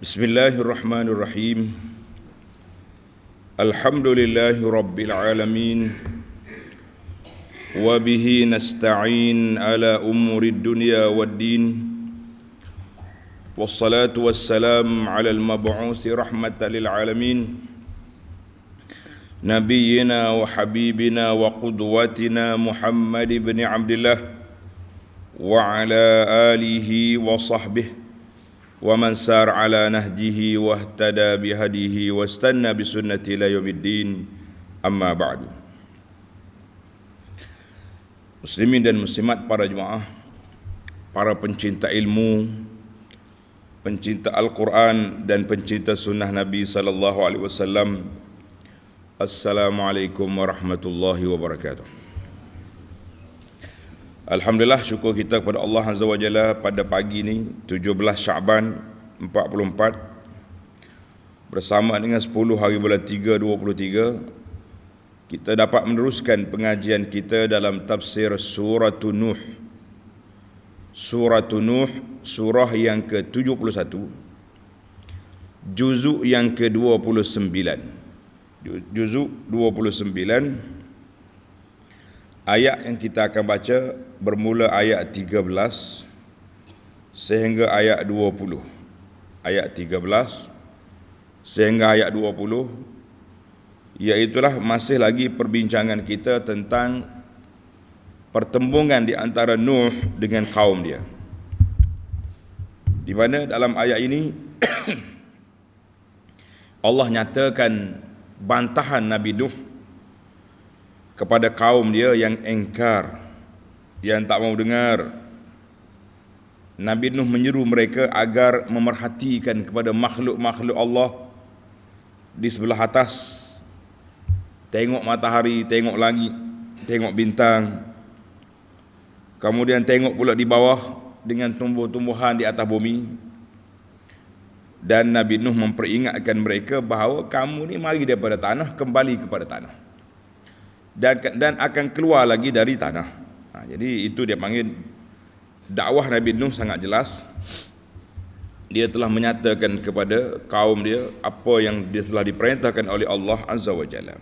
Bismillahirrahmanirrahim. Alhamdulillahi rabbil alamin. Wa bihi nasta'in ala umurid dunya waddin. Wassalatu wassalam ala al-mab'usi rahmatan lil alamin. Nabiyyina wa habibina wa qudwatina Muhammad ibn Abdullah wa ala alihi wa sahbihi wa man sar ala nahjihi wa ihtada bihadihi wa istanna bisunnati ila yaumiddin, amma ba'du. Muslimin dan muslimat, para jemaah, para pencinta ilmu, pencinta Al-Quran dan pencinta sunnah Nabi sallallahu alaihi wasallam, Assalamualaikum warahmatullahi wabarakatuh. Alhamdulillah, syukur kita kepada Allah Azza wa Jalla pada pagi ini 17 Syaban 44 bersama dengan 10 hari bulan 3 23, kita dapat meneruskan pengajian kita dalam tafsir surah Nuh. Surah Nuh, surah yang ke-71, juzuk yang ke-29. Juzuk 29. Ayat yang kita akan baca bermula ayat 13 sehingga ayat 20. Ayat 13 sehingga ayat 20, iaitulah masih lagi perbincangan kita tentang pertembungan di antara Nuh dengan kaum dia. Di mana dalam ayat ini Allah nyatakan bantahan Nabi Nuh kepada kaum dia yang engkar, yang tak mau dengar. Nabi Nuh menyeru mereka agar memerhatikan kepada makhluk-makhluk Allah di sebelah atas. Tengok matahari, tengok langit, tengok bintang. Kemudian tengok pula di bawah dengan tumbuh-tumbuhan di atas bumi. Dan Nabi Nuh memperingatkan mereka bahawa kamu ni mari daripada tanah, kembali kepada tanah. Dan akan keluar lagi dari tanah. Jadi itu dia panggil dakwah Nabi Nuh sangat jelas. Dia telah menyatakan kepada kaum dia apa yang dia telah diperintahkan oleh Allah Azza wa Jalla.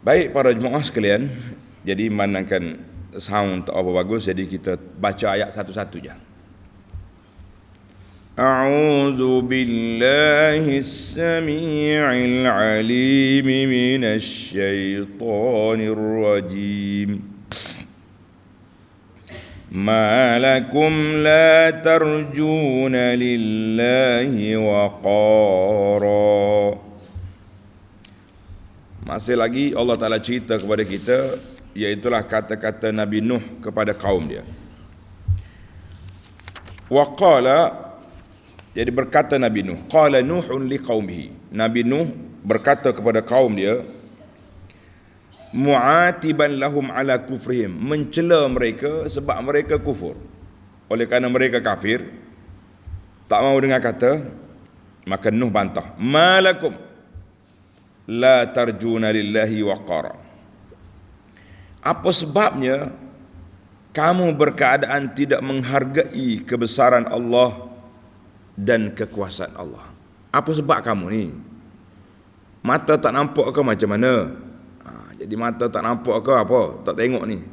Baik para jemaah sekalian, jadi memandangkan sound tak apa bagus, jadi kita baca ayat satu-satu je. أعوذ بالله السميع العليم من الشيطان الرجيم ما لكم لا ترجون لله وقارا. Masih lagi Allah Ta'ala cerita kepada kita, iaitulah kata-kata Nabi Nuh kepada kaum dia. Waqala, jadi berkata Nabi Nuh, qala Nuhun liqaumihi. Nabi Nuh berkata kepada kaum dia, mu'atiban lahum ala kufrihim, mencela mereka sebab mereka kufur. Oleh kerana mereka kafir, tak mau dengar kata, maka Nuh bantah, malakum la tarjuna lillahi waqara. Apa sebabnya kamu berkeadaan tidak menghargai kebesaran Allah dan kekuasaan Allah? Apa sebab kamu ni? Mata tak nampak ke macam mana? Jadi mata tak nampak ke apa? Tak tengok ni.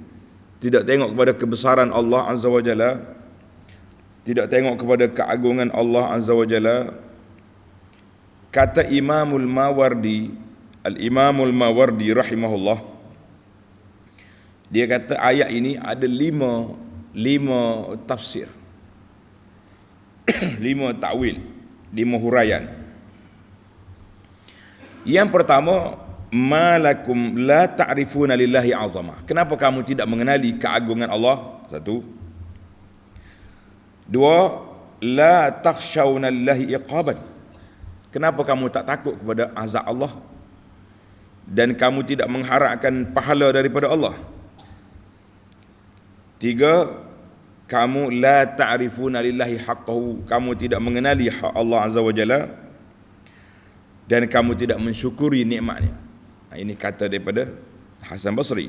Tidak tengok kepada kebesaran Allah Azza wa Jalla. Tidak tengok kepada keagungan Allah Azza wa Jalla. Kata Imamul Mawardi, Al-Imamul Mawardi rahimahullah, dia kata ayat ini ada lima tafsir. 5 takwil, 5 huraian. Yang pertama, malakum la ta'rifuna lillahi azamah. Kenapa kamu tidak mengenali keagungan Allah? 1. 2, la takhshawna lillahi iqaban. Kenapa kamu tak takut kepada azab Allah dan kamu tidak mengharapkan pahala daripada Allah? 3, kamu la ta'rifuna lillahi haqqahu, kamu tidak mengenali hak Allah Azza wa Jalla dan kamu tidak mensyukuri nikmatnya. Ini kata daripada Hasan Basri.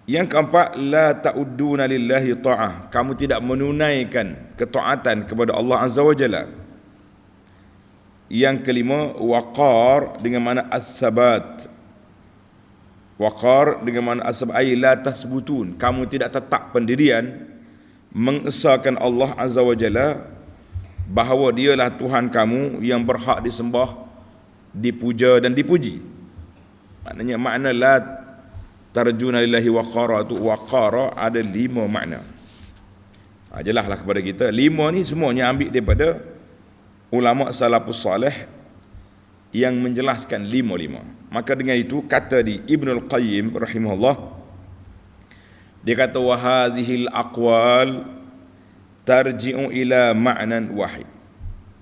Yang keempat, la ta'udduna lillahi ta'ah. Kamu tidak menunaikan ketaatan kepada Allah Azza wa Jalla. Yang kelima, waqar dengan makna as-sabat. Waqar dengan makna as-sabat ay la tasbutun. Kamu tidak tetap pendirian mengesahkan Allah Azza wa Jalla bahawa dialah Tuhan kamu yang berhak disembah, dipuja dan dipuji. Maknanya makna la tarjuna lillahi waqara, tu waqara ada 5 makna. Jelaslah kepada kita, 5 ni semuanya ambil daripada ulama salafus salih yang menjelaskan 5. Maka dengan itu kata di Ibnul Qayyim rahimahullah, dia kata wa hadhil aqwal tarji'u ila ma'nan wahid.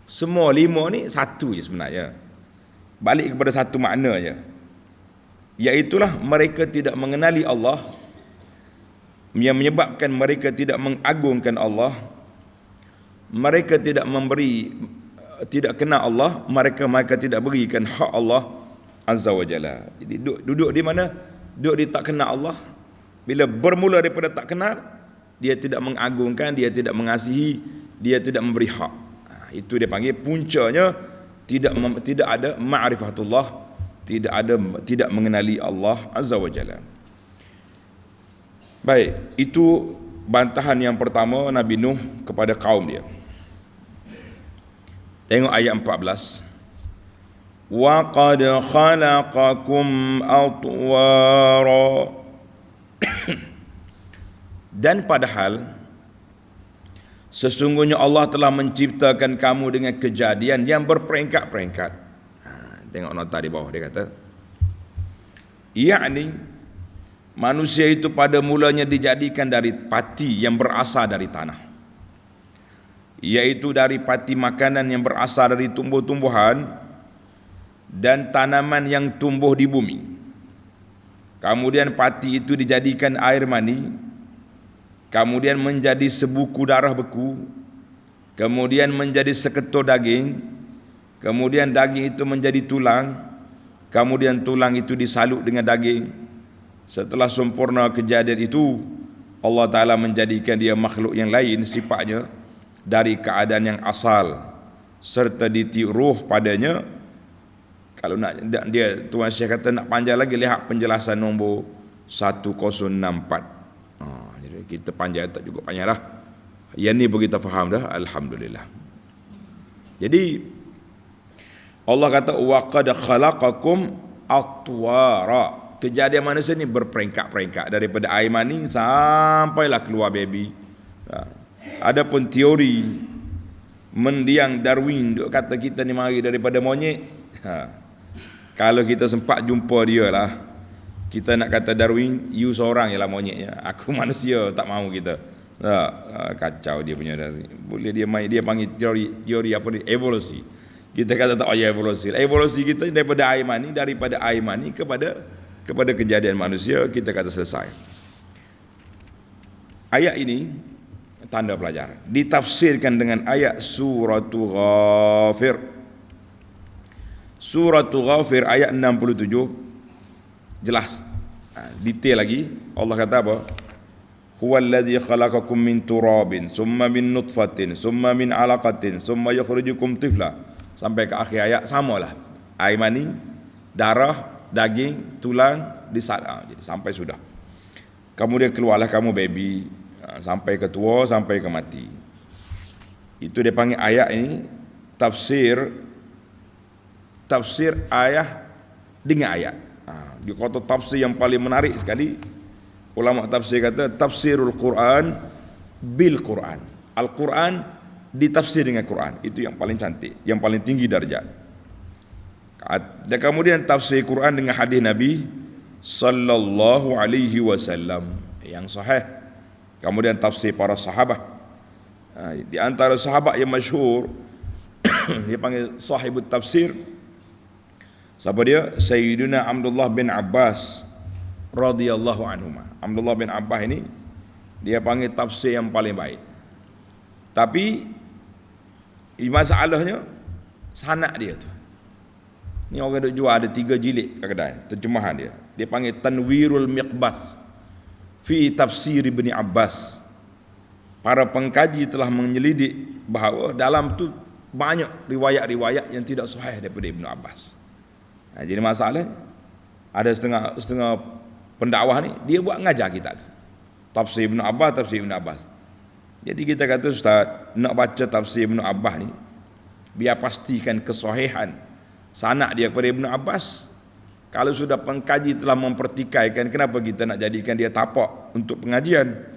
Semua 5 ni satu je sebenarnya, balik kepada satu makna je, iaitulah mereka tidak mengenali Allah, yang menyebabkan mereka tidak mengagungkan Allah, mereka tidak kenal Allah, mereka tidak berikan hak Allah Azza wa Jalla. Jadi duduk di mana? Duduk di tak kenal Allah. Bila bermula daripada tak kenal, dia tidak mengagungkan, dia tidak mengasihi, dia tidak memberi hak. Itu dia panggil puncanya tidak ada ma'rifatullah, tidak mengenali Allah Azza wa Jalla. Baik, itu bantahan yang pertama Nabi Nuh kepada kaum dia. Tengok ayat 14. Wa qad khalaqakum atwara. Dan padahal sesungguhnya Allah telah menciptakan kamu dengan kejadian yang berperingkat-peringkat. Tengok nota di bawah, dia kata, yakni manusia itu pada mulanya dijadikan dari pati yang berasal dari tanah, iaitu dari pati makanan yang berasal dari tumbuh-tumbuhan dan tanaman yang tumbuh di bumi. Kemudian pati itu dijadikan air mani, kemudian menjadi sebuku darah beku, kemudian menjadi seketul daging, kemudian daging itu menjadi tulang, kemudian tulang itu disalut dengan daging. Setelah sempurna kejadian itu, Allah Ta'ala menjadikan dia makhluk yang lain sifatnya dari keadaan yang asal, serta ditiup ruh padanya. Kalau nak dia, Tuan Syekh kata nak panjang lagi, lihat penjelasan nombor 1064. Jadi kita panjang tak cukup panjang dah. Yang ni pun kita faham dah, alhamdulillah. Jadi Allah kata wa qad khalaqakum atwara. Kejadian manusia ni berperingkat-peringkat, daripada air mani sampailah keluar baby. Adapun teori mendiang Darwin duk kata kita ni mari daripada monyet. Kalau kita sempat jumpa dia lah, kita nak kata Darwin, you seorang je lah monyetnya, aku manusia, tak mahu kita. Kacau dia punya Darwin. Boleh dia panggil teori apa ni, evolusi. Kita kata tak payah evolusi. Evolusi kita daripada air mani kepada kejadian manusia, kita kata selesai. Ayat ini tanda pelajaran ditafsirkan dengan ayat Suratul Ghafir. Suratul Ghafir ayat 67 jelas, detail lagi. Allah kata apa? Huwallazi khalaqakum min turabin summa min nutfatin summa min alaqatin summa yukhrijukum tifla, sampai ke akhir ayat samalah. Air mani, darah, daging, tulang disalat. Jadi sampai sudah. Kemudian keluarlah kamu baby, sampai ke tua, sampai ke mati. Itu dia panggil ayat ini tafsir ayat dengan ayat. Dia kata tafsir yang paling menarik sekali. Ulama tafsir kata tafsirul Quran bil Quran. Al-Quran ditafsir dengan Quran. Itu yang paling cantik, yang paling tinggi darjat. Dan kemudian tafsir Quran dengan hadis Nabi sallallahu alaihi wasallam yang sahih. Kemudian tafsir para sahabat. Di antara sahabat yang masyhur dia panggil sahibut tafsir. Siapa dia? Sayyiduna Abdullah bin Abbas radhiyallahu anhu. Abdullah bin Abbas ini dia panggil tafsir yang paling baik. Tapi masalahnya sanad dia tu. Ni orang duk jual ada 3 jilid kat kedai terjemahan dia. Dia panggil Tanwirul Miqbas fi tafsir Ibn Abbas. Para pengkaji telah menyelidik bahawa dalam tu banyak riwayat-riwayat yang tidak sahih daripada Ibn Abbas. Jadi masalah ada setengah pendakwah ni dia buat ngajar kita tu. Tafsir Ibn Abbas. Jadi kita kata, ustaz, nak baca tafsir Ibn Abbas ni biar pastikan kesahihan sanad dia kepada Ibn Abbas. Kalau sudah pengkaji telah mempertikaikan, kenapa kita nak jadikan dia tapak untuk pengajian?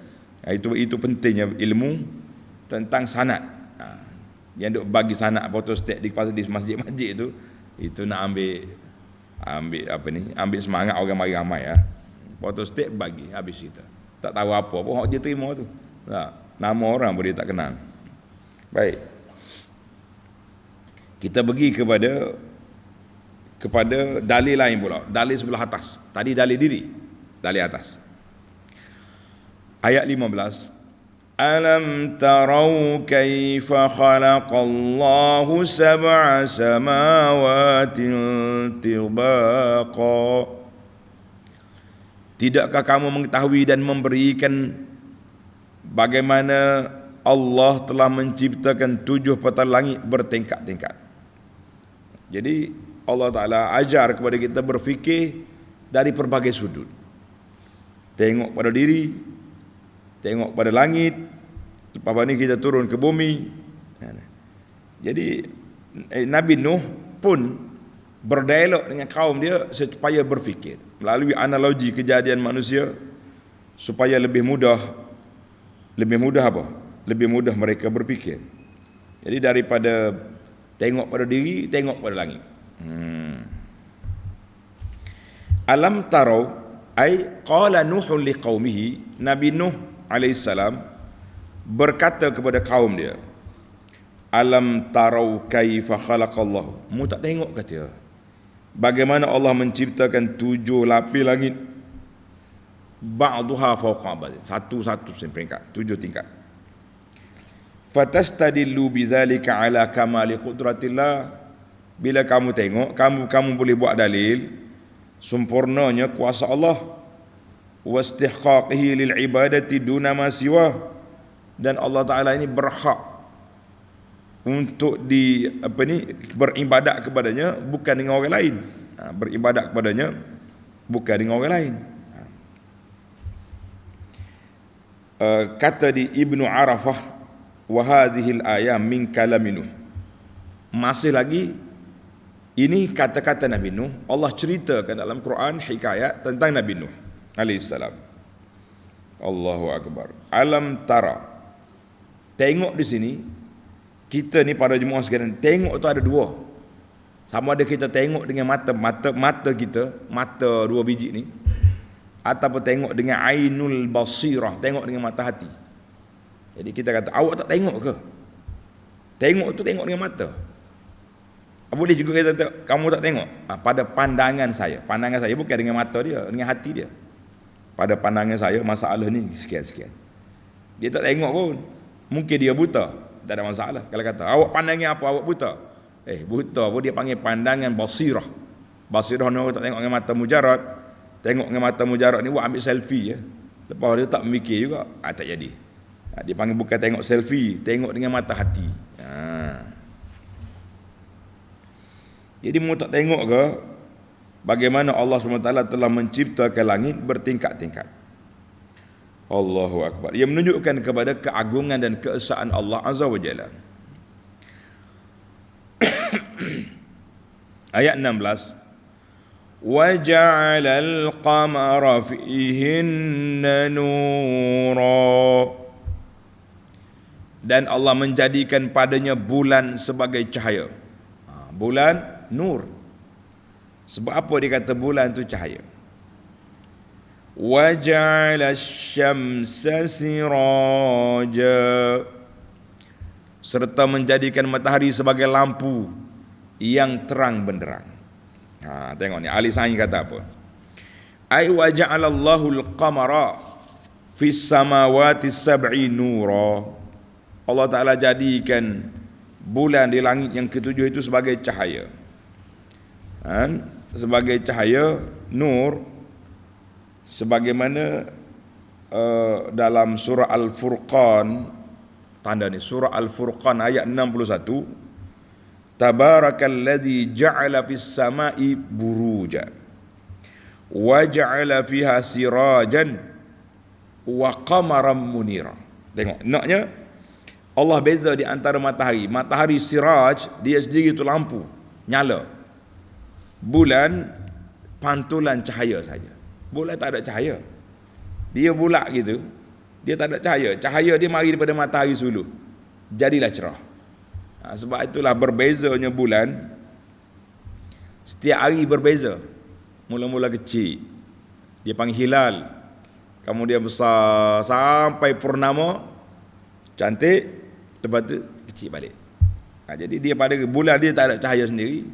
Itu pentingnya ilmu tentang sanad. Yang duk bagi sanad photostat di masjid-masjid itu nak ambil semangat orang ramai ya. Photostat bagi habis kita. Tak tahu apa pun dia terima tu. Nama orang pun dia tak kenal. Baik. Kita pergi kepada dalil lain pula, dalil sebelah atas. Tadi dalil diri, dalil atas. Ayat 15. Alam tarau kaifa khalaqallahu sab'a samawatin tibaqa. Tidakkah kamu mengetahui dan memberikan bagaimana Allah telah menciptakan 7 petal langit bertingkat-tingkat. Jadi Allah Ta'ala ajar kepada kita berfikir dari pelbagai sudut. Tengok pada diri, tengok pada langit, lepas ni kita turun ke bumi. Jadi Nabi Nuh pun berdialog dengan kaum dia supaya berfikir melalui analogi kejadian manusia supaya lebih mudah apa? Lebih mudah mereka berfikir. Jadi daripada tengok pada diri, tengok pada langit. Alam tarau ay qala Nuhun liqaumihi. Nabi Nuh alaihissalam berkata kepada kaum dia, alam tarau kaifa khalaqallahu. Mu tak tengok kata bagaimana Allah menciptakan 7 lapis langit, ba'daha fawqa ba'd, satu-satu peringkat, 7 tingkat. Fatastadillu bidzalika ala kamali qudratillah. Bila kamu tengok, kamu boleh buat dalil sempurnanya kuasa Allah, wastihqaqihi lil ibadati duna ma siwa, dan Allah Taala ini berhak untuk beribadat kepadanya bukan dengan orang lain. Beribadat kepadanya bukan dengan orang lain. Kata di Ibnu Arafah, wa hadhihi al-ayam min kalami Nuh. Masih lagi ini kata-kata Nabi Nuh. Allah ceritakan dalam Quran hikayat tentang Nabi Nuh alaihissalam. Allahu akbar. Alam tara. Tengok di sini, kita ni para jemaah sekalian, tengok tu ada 2. Sama ada kita tengok dengan mata kita, mata 2 biji ni, ataupun tengok dengan ainul basirah, tengok dengan mata hati. Jadi kita kata, awak tak tengok ke? Tengok tu tengok dengan mata. Boleh juga kita kata, kamu tak tengok? Pada pandangan saya bukan dengan mata dia, dengan hati dia. Pada pandangan saya masalah ni sekian-sekian. Dia tak tengok pun. Mungkin dia buta, tak ada masalah. Kalau kata, awak pandangnya apa? Awak buta. Buta pun dia panggil pandangan basirah. Basirah ni orang tak tengok dengan mata mujarad. Tengok dengan mata mujarad ni buat ambil selfie je. Lepas dia tak mikir juga, tak jadi. Dia panggil bukan tengok selfie, tengok dengan mata hati. Jadi mu tak tengok ke bagaimana Allah SWT telah menciptakan langit bertingkat-tingkat. Allahu akbar. Ia menunjukkan kepada keagungan dan keesaan Allah Azza wa Jalla. Ayat 16. Wa ja'alal qamara fihinna nura. Dan Allah menjadikan padanya bulan sebagai cahaya. Bulan nur. Sebab apa dia kata bulan tu cahaya? Wa ja'ala asy-syamsa siraja. Serta menjadikan matahari sebagai lampu yang terang benderang. Tengok ni ahli sains kata apa? Ai wa ja'alallahu al-qamara fis samawati sab'i nura. Allah Ta'ala jadikan bulan di langit yang ketujuh itu sebagai cahaya. Sebagai cahaya nur, sebagaimana dalam surah Al-Furqan, tanda ni surah Al-Furqan ayat 61, Tabarakalladzi ja'ala fis sama'i buruja wa ja'ala fiha sirajan wa qamaran munira. Tengok, naknya Allah beza di antara matahari. Matahari siraj, dia sendiri itu lampu, nyala. Bulan pantulan cahaya saja. Bulan tak ada cahaya. Dia bulat gitu, dia tak ada cahaya. Cahaya dia mari daripada matahari sulu, jadilah cerah. Sebab itulah berbezanya bulan. Setiap hari berbeza. Mula-mula kecil, dia panggil hilal, kemudian besar sampai purnama, cantik, lepas tu kecil balik. Jadi dia pada bulan dia tak ada cahaya sendiri.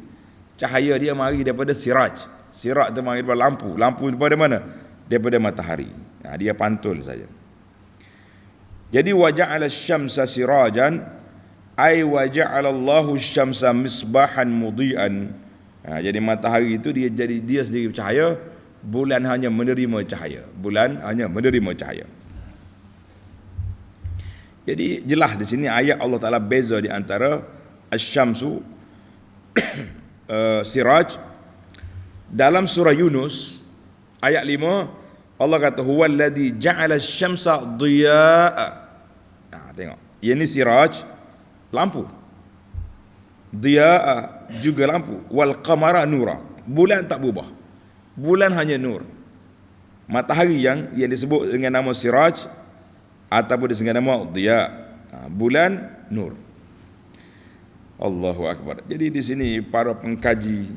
Cahaya dia mari daripada siraj. Siraj tu mari daripada lampu. Lampu daripada mana? Daripada matahari. Dia pantul saja. Jadi wa ja'ala asy-syamsa sirajan ay wa ja'ala Allahu asy-syamsa misbahan mudhi'an. Jadi matahari itu dia sendiri bercahaya, bulan hanya menerima cahaya. Bulan hanya menerima cahaya. Jadi jelas di sini ayat Allah Taala beza di antara asy-syamsu siraj. Dalam surah Yunus ayat 5 Allah kata huwallazi ja'ala asy-syamsa dhiya'a. Tengok, ini siraj, lampu. Dhiya'a juga lampu. Wal qamara nura. Bulan tak berubah. Bulan hanya nur. Matahari yang disebut dengan nama siraj ataupun dengan nama dhiya'. Bulan nur. Allahu akbar. Jadi di sini para pengkaji,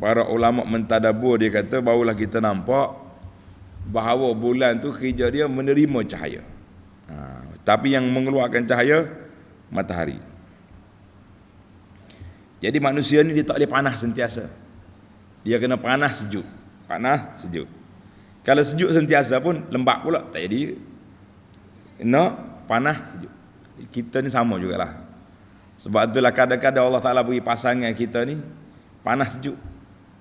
para ulama mentadabbur, dia kata barulah kita nampak bahawa bulan tu kerja dia menerima cahaya. Tapi yang mengeluarkan cahaya matahari. Jadi manusia ni dia tak boleh panas sentiasa. Dia kena panas sejuk. Panas sejuk. Kalau sejuk sentiasa pun lembab pula, tak jadi. Kena panas sejuk. Kita ni sama jugalah. Sebab itulah kadang-kadang Allah Ta'ala beri pasangan kita ni panas sejuk.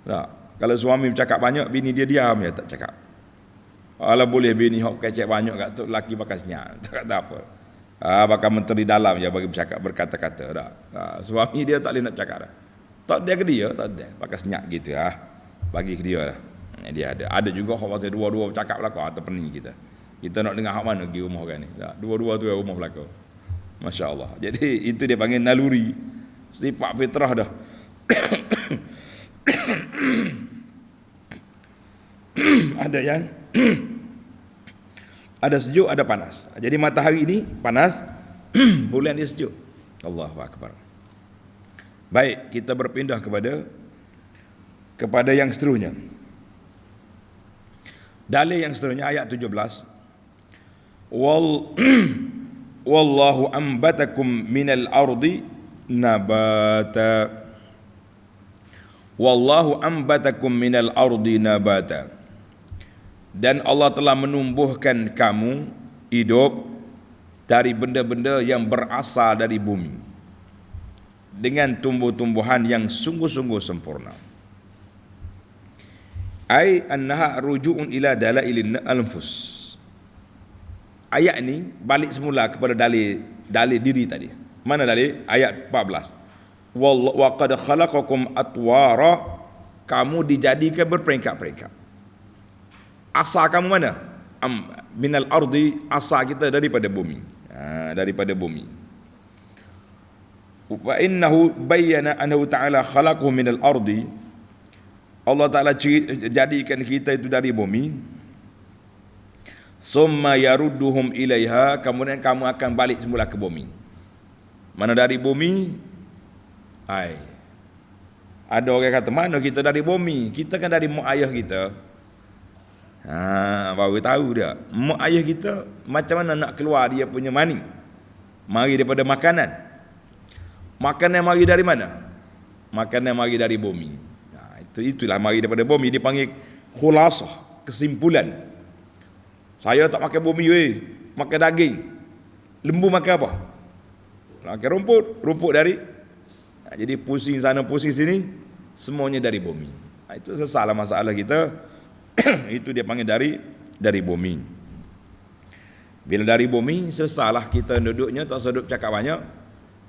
Tak? Kalau suami bercakap banyak, bini dia diam je, tak cakap. Kalau boleh bini hok kecek banyak kat tu, lelaki bakal senyap, tak kata apa. Bakal menteri dalam je bagi bercakap, berkata-kata dah. Suami dia tak boleh nak cakap dah. Tak dia ke dia, tak ada. Bakal senyap gitu bagi ke dia lah. Dia ada juga hok pasal dua-dua bercakap belaka atau pening kita. Kita nak dengar hak mana pergi rumah orang ni. Tak, dua-dua tu rumah belaka. Masya-Allah. Jadi itu dia panggil naluri, sifat fitrah dah. Ada yang ada sejuk, ada panas. Jadi matahari ini panas, bulan dia sejuk. Allahu akbar. Baik, kita berpindah kepada yang seterusnya. Dalil yang seterusnya ayat 17. Wallahu ambatakum minal ardi nabata. Wallahu ambatakum minal ardi nabata. Dan Allah telah menumbuhkan kamu hidup dari benda-benda yang berasal dari bumi dengan tumbuh-tumbuhan yang sungguh-sungguh sempurna. Ai annaha ruju'un ila dalailin anfus. Ayat ni balik semula kepada dalil diri tadi. Mana dalil? Ayat 14. Wa qad khalaqakum atwara, kamu dijadikan berperingkat-peringkat. Asal kamu mana? Minal ardi, asal kita daripada bumi. Daripada bumi. Wa innahu bayyana annahu ta'ala khalaqahu minal ardi. Allah Ta'ala jadikan kita itu dari bumi. Summa yarudduhum ilaiha, kemudian kamu akan balik semula ke bumi. Mana dari bumi? Ada orang kata, mana kita dari bumi? Kita kan dari mak ayah kita. Baru tahu dia. Mak ayah kita macam mana nak keluar dia punya mani? Mari daripada makanan. Makanan mari dari mana? Makanan mari dari bumi. Itulah mari daripada bumi, dipanggil khulasah, kesimpulan. Saya tak makan bumi makan daging. Lembu makan apa? Makan rumput dari. Jadi pusing sana pusing sini, semuanya dari bumi. Itu salah masalah kita. Itu dia panggil dari bumi. Bila dari bumi, selesailah kita duduknya, tak usah duduk cakap banyak.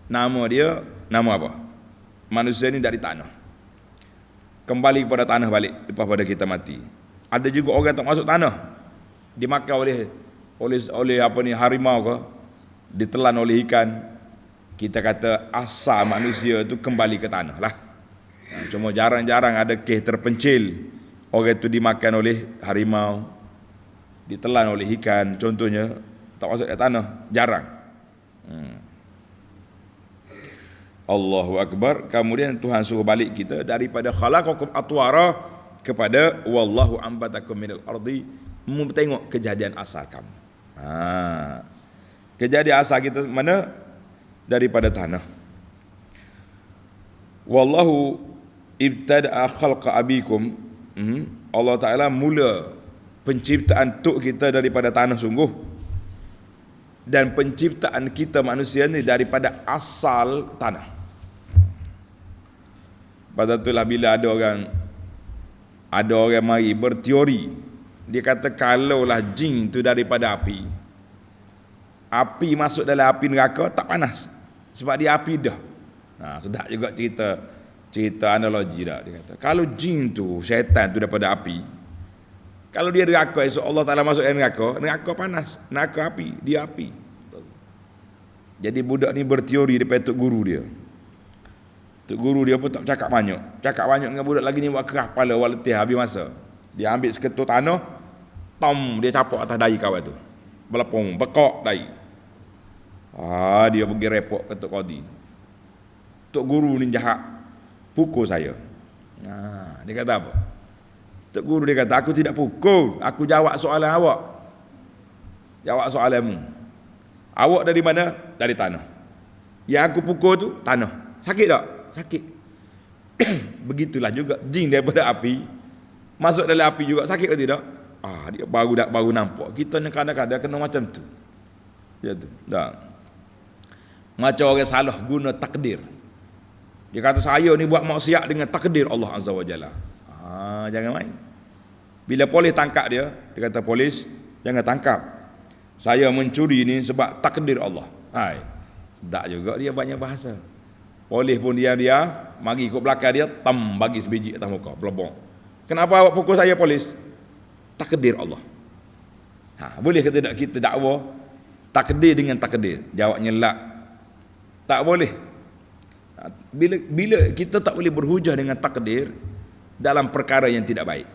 Nama dia, nama apa? Manusia ni dari tanah. Kembali kepada tanah balik lepas pada kita mati. Ada juga orang tak masuk tanah, dimakan oleh apa ni, harimau ke, ditelan oleh ikan. Kita kata asal manusia tu kembali ke tanah lah. Cuma jarang-jarang ada kes terpencil orang itu dimakan oleh harimau, ditelan oleh ikan contohnya, tak masuk ke tanah, jarang. Allahu Akbar. Kemudian Tuhan suruh balik kita daripada khalaqakum atwara kepada wallahu ambatakum minal ardi, tengok kejadian asal kamu. Kejadian asal kita mana? Daripada tanah. Wallahu ibtada'a khalqa abikum. Allah Ta'ala mula penciptaan tok kita daripada tanah sungguh, dan penciptaan kita manusia ni daripada asal tanah. Pada itulah bila ada orang mari berteori, dia kata kalaulah jin tu daripada api masuk dalam api neraka tak panas sebab dia api dah. Sedap juga cerita analogi dah. Dia kata kalau jin tu, syaitan tu daripada api, kalau dia neraka esok Allah Ta'ala masuk dalam neraka panas, neraka api, dia api. Jadi budak ni berteori daripada tok guru dia. Tok guru dia pun tak cakap banyak dengan budak lagi ni, buat kerah kepala, buat letih habis masa. Dia ambil seketul tanah, dia capak atas dahi kawan tu, belepong, bekok dahi. Dia pergi report ke Tok Qadi. Tok guru ni jahat, pukul saya. Dia kata apa? Tok guru dia kata, aku tidak pukul, aku jawab soalan awak. Jawab soalanmu. Awak dari mana? Dari tanah. Yang aku pukul tu tanah. Sakit tak? Sakit. Begitulah juga jin daripada api masuk dalam api juga, sakit atau tidak? Dia baru nampak. Kita ni kadang-kadang kena macam tu. Ya tu. Dah. Macam orang salah guna takdir. Dia kata saya ni buat maksiat dengan takdir Allah Azza wa Jalla. Jangan main. Bila polis tangkap dia kata polis, jangan tangkap. Saya mencuri ni sebab takdir Allah. Sedap juga dia banyak bahasa. Polis pun dia mari ikut belakang dia, bagi sebiji atas muka, belobong. Kenapa awak pukul saya polis? Takdir Allah. Boleh ke tidak kita dakwa takdir dengan takdir? Jawabnya la. Tak boleh. Bila kita tak boleh berhujah dengan takdir dalam perkara yang tidak baik.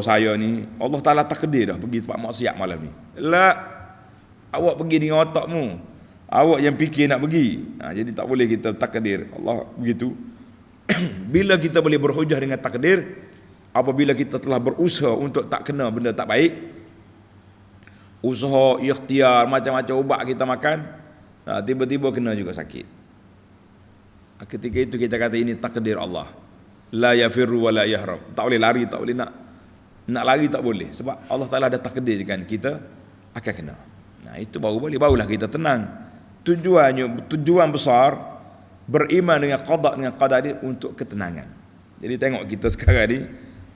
Saya ni Allah Ta'ala takdir dah pergi tempat maksiat malam ni. La. Awak pergi dengan otakmu. Awak yang fikir nak pergi. Jadi tak boleh kita takdir Allah begitu. Bila kita boleh berhujah dengan takdir apabila kita telah berusaha untuk tak kena benda tak baik, usaha, ikhtiar, macam-macam ubat kita makan, tiba-tiba kena juga sakit. Ketika itu kita kata ini takdir Allah. La yafirru wa la yahrab. Tak boleh lari, tak boleh nak lari tak boleh, sebab Allah Ta'ala dah takdirkan kita akan kena. Itu barulah kita tenang. Tujuan besar beriman dengan qada dengan qadar dia untuk ketenangan. Jadi tengok kita sekarang ni,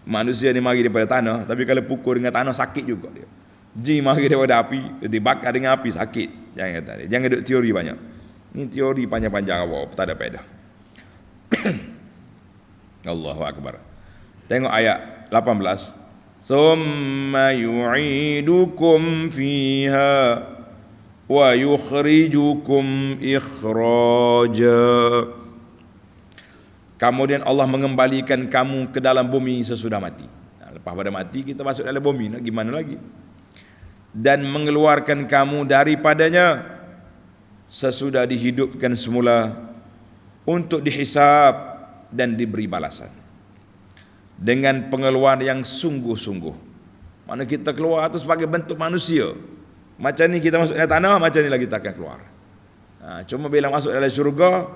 manusia ni mari daripada tanah, tapi kalau pukul dengan tanah sakit juga dia. Jin mari daripada api, dibakar dengan api sakit. Jangan kata dia. Jangan duk teori banyak. Ni teori panjang-panjang awak tak ada faedah. Allahu Akbar. Tengok ayat 18. Thumma yu'idukum fiha wa yukhrijukum ikhraja. Kemudian Allah mengembalikan kamu ke dalam bumi sesudah mati. Lepas pada mati kita masuk dalam bumi, nak gimana lagi? Dan mengeluarkan kamu daripadanya sesudah dihidupkan semula untuk dihisab dan diberi balasan dengan pengeluaran yang sungguh-sungguh. Mana kita keluar itu sebagai bentuk manusia. Macam ni kita masuk dalam tanah, macam ni lagi kita akan keluar. Cuma bila masuk dalam syurga,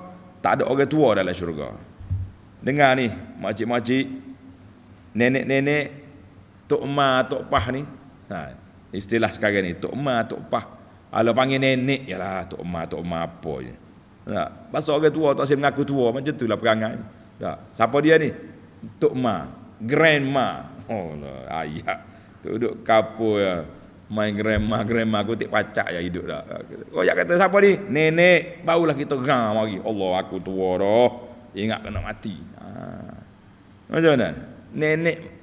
tak ada orang tua dalam syurga. Dengar ni, makcik-makcik, nenek-nenek, tok ma, tok pah ni. Istilah sekarang ni, tok ma, tok pah. Kalau panggil nenek, yalah tok ma apa je. Pasal orang tua tak saya mengaku tua, macam itulah perangai. Siapa dia ni? Tok ma, grandma. Ayah duduk kapur ya. Main grandma aku tik pacak ya hidup dah. Kau jak kata siapa ni? Nenek. Barulah kita geram lagi. Allah aku tua dah. Ingat kena mati. Macam mana?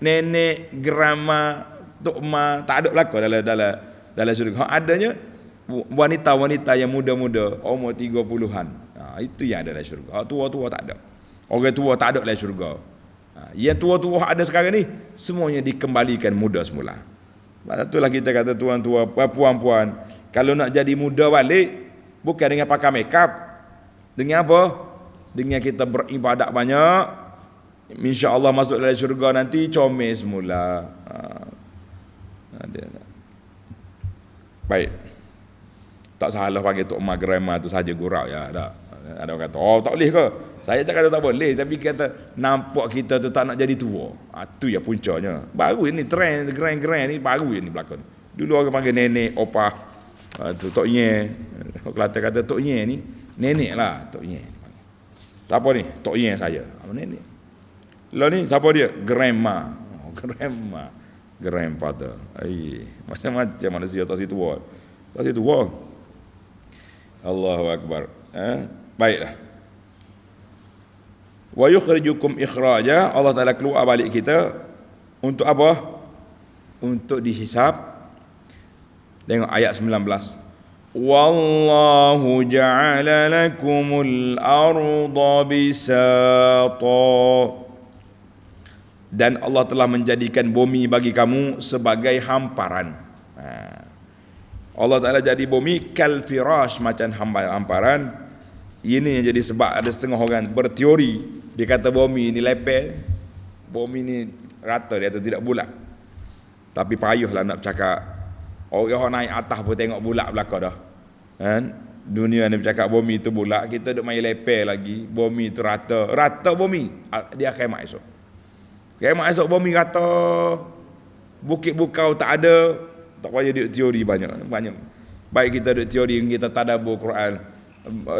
Nenek, grandma, tok ma tak ada belaka dalam syurga. Adanya wanita-wanita yang muda-muda, umur 30-an. Itu yang ada dalam syurga. Tua-tua tak ada. Orang tua tak ada dalam syurga. Yang tua-tua ada sekarang ni semuanya dikembalikan muda semula. Itulah kita kata tuan tua, puan-puan, kalau nak jadi muda balik, bukan dengan pakai makeup. Dengan apa? Dengan kita beribadat banyak. InsyaAllah masuk dalam syurga nanti comel semula. Baik. Tak salah panggil Tok Mak Grandma tu saja gurau ya. Ada orang kata, oh tak boleh ke? Saya tak kata tak boleh, tapi kata nampak kita tu tak nak jadi tua. Tu ya puncanya. Baru ini trend grand ni baru ini berlaku. Dulu orang panggil nenek, opah, tu Tok Nye. Kelantan kata Tok Nye ni nenek lah, Tok Nye. Siapa ni? Tok Nye saya. Nenek. Lah ni siapa dia? Grandma. Grandma. Grandfather. Macam-macam manusia tak situ tua. Tak situ tua. Allahu akbar. Baiklah. Wa yukhrijukum ikhraja, Allah Taala keluar balik kita untuk apa? Untuk dihisab. Tengok ayat 19. Wallahu ja'ala lakumul arda bisata. Dan Allah telah menjadikan bumi bagi kamu sebagai hamparan. Allah Taala jadi bumi kal firash, macam hamparan. Ini yang jadi sebab ada setengah orang berteori. Dia kata bumi ni lepel, bumi ni rata, dia kata tidak bulat. Tapi payahlah nak bercakap. Orang naik atas pun tengok bulat belakang dah. Kan? Dunia ni bercakap bumi tu bulat, kita duk main lepel lagi. Bumi tu rata. Rata bumi. Dia kiamat esok. Kiamat esok bumi rata. Bukit bukau tak ada. Tak payah dia teori banyak. Baik kita duk teori, kita tadabbur Quran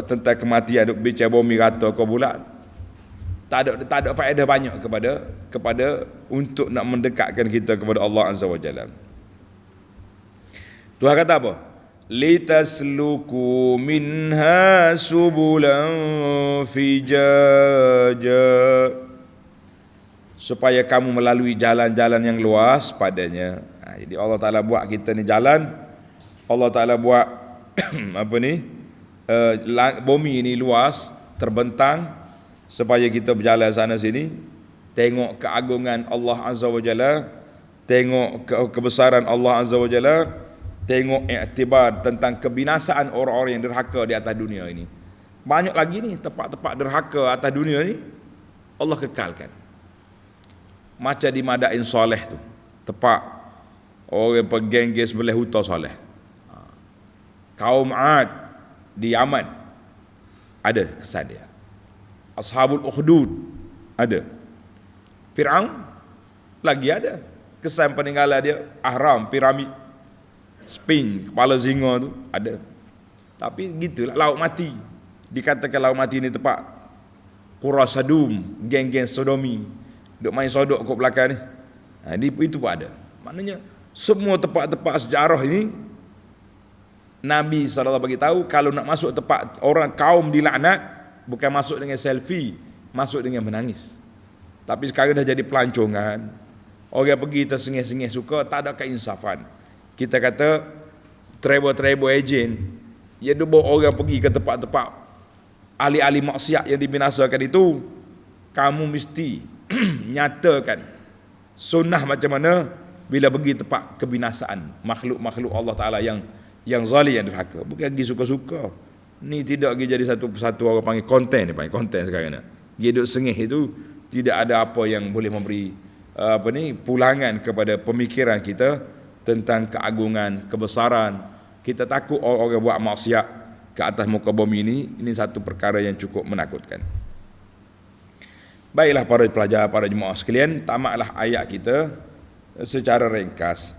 tentang kematian, duk bicara bumi rata ke bulat. Tak ada faedah banyak kepada untuk nak mendekatkan kita kepada Allah Azza wa Jalla. Tuhan kata apa? Litasluku minha subulan fijaja, supaya kamu melalui jalan-jalan yang luas padanya. Jadi Allah Ta'ala buat kita ni jalan. Allah Ta'ala buat apa ni, bumi ni luas, terbentang, supaya kita berjalan sana sini, tengok keagungan Allah Azza wa Jalla, tengok kebesaran Allah Azza wa Jalla, tengok iktibar tentang kebinasaan orang-orang yang derhaka di atas dunia ini. Banyak lagi ni tempat-tempat derhaka atas dunia ni Allah kekalkan. Macam di Madain Soleh tu, tempat orang penggeng-geng sebelah hutan Soleh. Kaum Ad di Yaman ada kesan dia. Ashabul Ukhdud ada. Fir'aun lagi ada. Kesan peninggalan dia, ahram, piramid, Sphinx, kepala singa tu ada. Tapi gitulah laut mati. Dikatakan laut mati ni tempat Qura Sadum, geng-geng sodomi, duk main sodok kat belakang ni. Itu pun ada. Maknanya semua tempat-tempat sejarah ini Nabi SAW bagi tahu, kalau nak masuk tempat orang kaum dilaknat, bukan masuk dengan selfie, masuk dengan menangis. Tapi sekarang dah jadi pelancongan. Orang pergi tersengih-sengih suka, tak ada keinsafan. Kita kata travel agent, dia bawa orang pergi ke tempat-tempat ahli-ahli maksiat yang dibinasakan itu. Kamu mesti nyatakan sunnah macam mana bila pergi tempat kebinasaan makhluk-makhluk Allah Ta'ala yang zalim, yang derhaka. Bukan pergi suka-suka. Ni tidak lagi jadi satu orang panggil konten, dia panggil konten sekarang ni. Dia duduk sengih itu, tidak ada apa yang boleh memberi pulangan kepada pemikiran kita tentang keagungan, kebesaran. Kita takut orang-orang buat maksiat ke atas muka bumi ini satu perkara yang cukup menakutkan. Baiklah para pelajar, para jemaah sekalian, tamatlah ayat kita secara ringkas.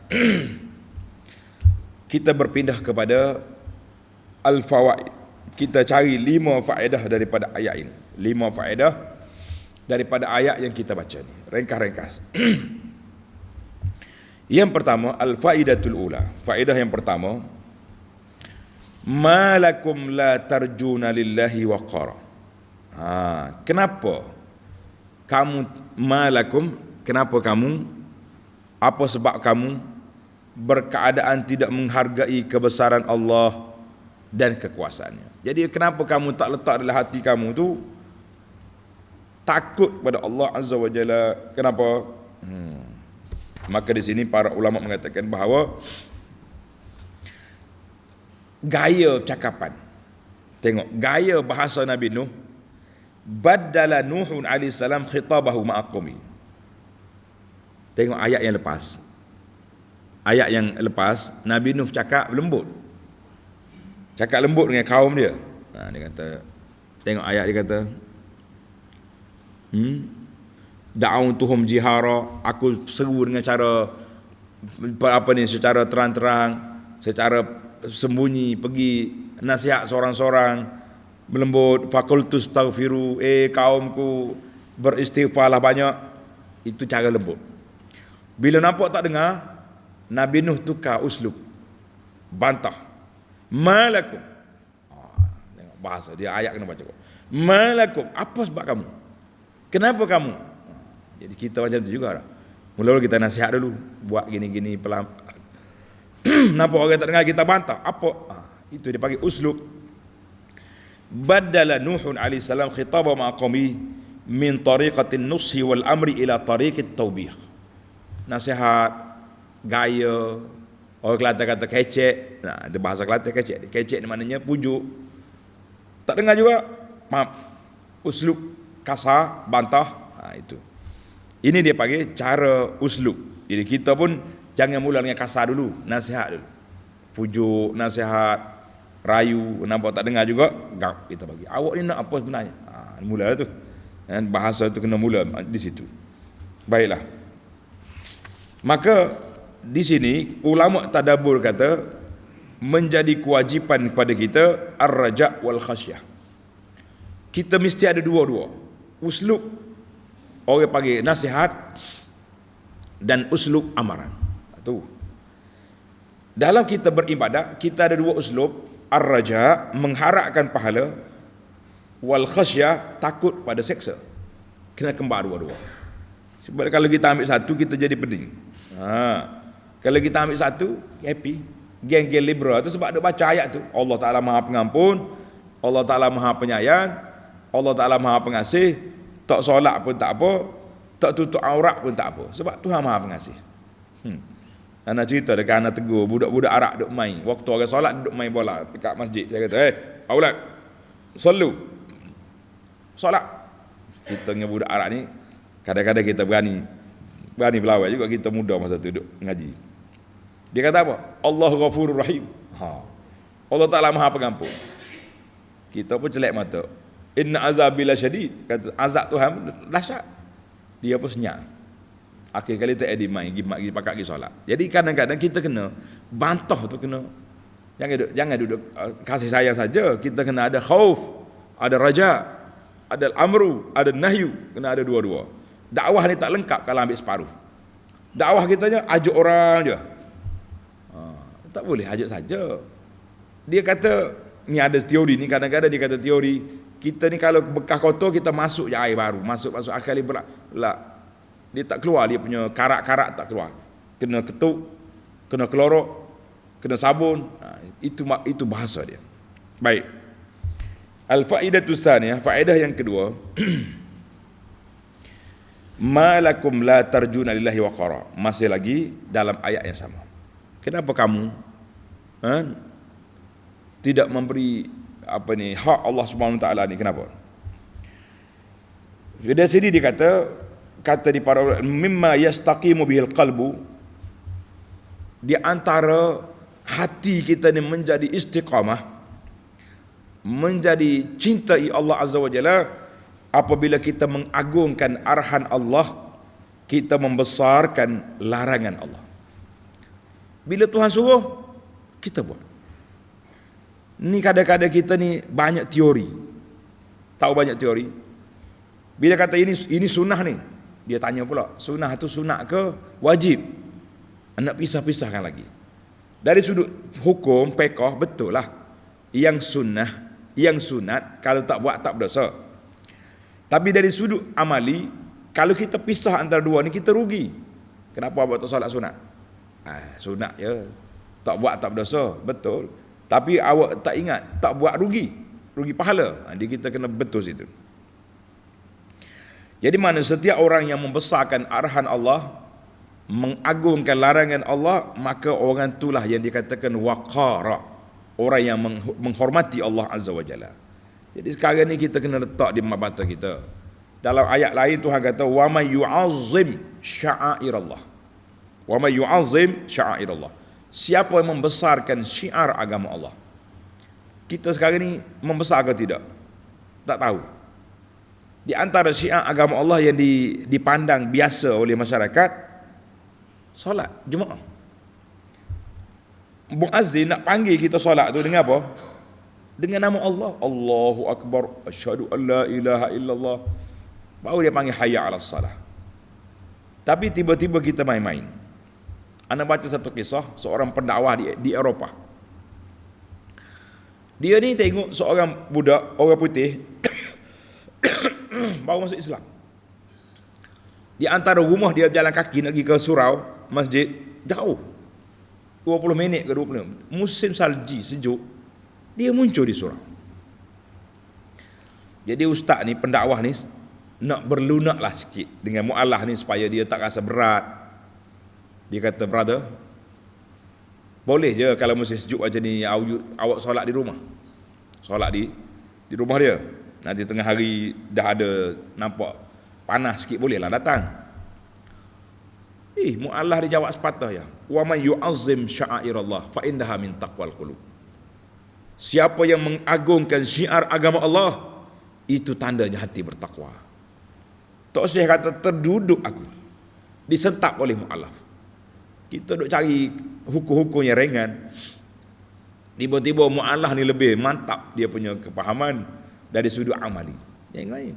Kita berpindah kepada al-fawaid. Kita cari 5 faedah daripada ayat ini. 5 faedah daripada ayat yang kita baca ni. Ringkas-ringkas. Yang pertama, al-faidatul ula. Faedah yang pertama, ma lakum la tarjuna lillahi waqara. Kenapa kamu malakum, kenapa kamu, apa sebab kamu berkeadaan tidak menghargai kebesaran Allah dan kekuasaannya. Jadi kenapa kamu tak letak dalam hati kamu tu takut pada Allah Azza wa Jalla? Kenapa? Maka di sini para ulama mengatakan bahawa gaya cakapan, tengok gaya bahasa Nabi Nuh, badala Nuhun alaihi salam khitabahu ma'aqumi. Tengok ayat yang lepas. Ayat yang lepas Nabi Nuh cakap lembut. Cakap lembut dengan kaum dia. Dia kata, tengok ayat dia kata, da'autuhum jihara, aku seru dengan cara secara terang-terang, secara sembunyi, pergi nasihat seorang-seorang melembut, fakultus taghfiru, kaumku beristighfarlah banyak. Itu cara lembut. Bila nampak tak dengar, Nabi Nuh tukar uslub, bantah. Malakum, tengok bahasa dia, ayat kena baca. Malakum, apa sebab kamu? Kenapa kamu? Jadi kita macam tu juga lah. Mula-mula kita nasihat dulu, buat gini-gini pelan. Nampak orang tak dengar, kita bantah. Apa? Itu dia panggil uslub. Badala Nuhun alaihi salam khitaba ma'aqami min tariqatin nushi wal amri ila tariqit tawbih. Nasihat, gaya. Orang Kelantan kata kecek. Ada bahasa Kelantan kecek. Kecek ni maknanya pujuk. Tak dengar juga, maaf. Uslub kasar, bantah. Itu. Ini dia panggil cara uslub. Jadi kita pun jangan mula dengan kasar dulu, nasihat dulu. Pujuk, nasihat, rayu, nampak tak dengar juga, gap kita bagi. Awak ni nak apa sebenarnya? Mula tu. Dan bahasa tu kena mula di situ. Baiklah. Maka di sini ulama tadabbur kata menjadi kewajipan kepada kita ar-raja' wal khasyah. Kita mesti ada dua-dua. Uslub, orang panggil nasihat, dan uslub amaran. Tu. Dalam kita beribadat, kita ada dua uslub, ar-raja, mengharapkan pahala, wal khasyah, takut pada seksa. Kena kembar dua-dua. Sebab kalau kita ambil satu, kita jadi peding. Kalau kita ambil satu, happy. Geng-geng liberal tu sebab dia baca ayat tu. Allah Ta'ala Maha Pengampun, Allah Ta'ala Maha Penyayang, Allah Ta'ala Maha Pengasih. Tak solat pun tak apa, tak tutup aurat pun tak apa, sebab Tuhan Maha Pengasih. Anak cerita dekat anak tegur budak-budak Arab duk main, waktu orang solat duk main bola dekat masjid. Saya kata, aulad, sallu, solat. Kita dengan budak Arab ni kadang-kadang kita berani berlawan juga, kita muda masa tu duk ngaji. Dia kata apa? Allah Ghafurur Rahim. Allah Ta'ala Maha Pengampun. Kita pun celak mata. Inna azabi lasyadid, kata azab Tuhan dahsyat. Dia pun senyap. Akhir kali tak ada main pergi pakat pergi solat. Jadi kadang-kadang kita kena bantah tu, kena jangan duduk kasih sayang saja. Kita kena ada khauf, ada raja, ada amru, ada nahyu, kena ada dua-dua. Dakwah ni tak lengkap kalau ambil separuh. Dakwah kitanya ajak orang je. Tak boleh ajak saja. Dia kata ni ada teori ni, kadang-kadang dia kata teori kita ni kalau bekas kotor kita masuk je air baru, masuk akhir kali dia tak keluar, dia punya karat-karat tak keluar, kena ketuk, kena klorok, kena sabun. Itu bahasa dia. Baik, al-faidatu tsaniyah, faedah yang kedua, ma lakum la tarjuna lillahi waqara. Masih lagi dalam ayat yang sama. Kenapa kamu tidak memberi hak Allah Subhanahu Wa Taala ni? Kenapa? Dari sini kata di para mimma yastaqimu bihil qalbu, di antara hati kita ni menjadi istiqamah, menjadi cintai Allah Azza wa Jalla apabila kita mengagungkan arahan Allah, kita membesarkan larangan Allah. Bila Tuhan suruh, kita buat. Ni kadang-kadang kita ni banyak teori. Tahu banyak teori. Bila kata ini sunnah ni, dia tanya pula, sunnah tu sunnah ke wajib? Nak pisah-pisahkan lagi. Dari sudut hukum fiqh betul lah. Yang sunnah, yang sunat kalau tak buat tak berdosa. Tapi dari sudut amali, kalau kita pisah antara dua ni kita rugi. Kenapa buat tak solat sunat? Sunat je. Tak buat tak berdosa, betul. Tapi awak tak ingat, tak buat rugi. Rugi pahala. Jadi kita kena betul situ. Jadi mana setiap orang yang membesarkan arahan Allah, mengagungkan larangan Allah, maka orang itulah yang dikatakan waqara, orang yang menghormati Allah Azza wa Jalla. Jadi sekarang ni kita kena letak di mata kita. Dalam ayat lain Tuhan kata wa may yu'azzim sya'airallah. Wa may yu'azzim sya'airallah. Siapa yang membesarkan syiar agama Allah. Kita sekarang ni membesar ke tidak? Tak tahu. Di antara syiar agama Allah yang dipandang biasa oleh masyarakat, solat Jumaat. Muazzin nak panggil kita solat tu dengan apa? Dengan nama Allah. Allahu Akbar, asyhadu an la ilaha illallah. Baru dia panggil hayya 'alas salah. Tapi tiba-tiba kita main-main. Ana baca satu kisah seorang pendakwah di Eropah. Dia ni tengok seorang budak orang putih baru masuk Islam. Di antara rumah dia berjalan kaki nak pergi ke surau masjid, jauh 20 minit ke 20 minit. Musim salji sejuk, dia muncul di surau. Jadi ustaz ni, pendakwah ni nak berlunaklah sikit dengan mu'allah ni supaya dia tak rasa berat. Dia kata, brother, boleh je kalau musim sejuk macam ni awak solat di rumah. Solat di rumah dia. Nanti tengah hari dah ada nampak panas sikit, bolehlah datang. Mu'allah dia jawab sepatah ya. Wa man yu'azzim sya'airallah fa innaha min taqwal qulub. Siapa yang mengagungkan syiar agama Allah, itu tandanya hati bertakwa. Tok Syekh kata terduduk aku, disentap oleh mu'alaf. Kita duk cari hukum-hukum yang ringan. Tiba-tiba mu'alaf ni lebih mantap dia punya kepahaman dari sudut amali yang lain.